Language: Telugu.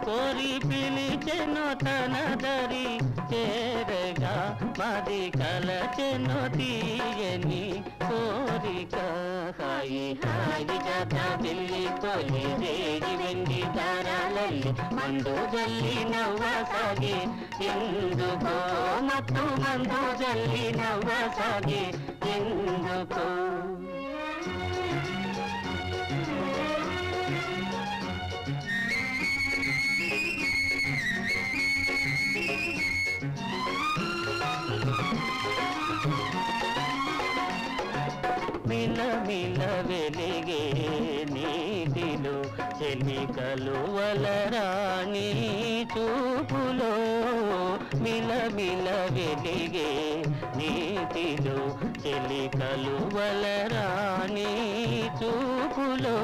కోరి పిలిచెను తన దరి చేరగా మది కలచెను తీయని కోరిక హాయి హాయి జత పిల్లి తొలి రేగి వెండి దారాలల్లి మందు జల్లి నవ్వసాగి ఎందుకో మత్తు మందు జల్లి నవ్వసాగి ఎందుకో మిల మిల వెలిగే నీటిలో చెలికలు వలరాణి చూపులో మిల మిల వెలిగే నీటిలో చెలికలు వలరాణి చూపులో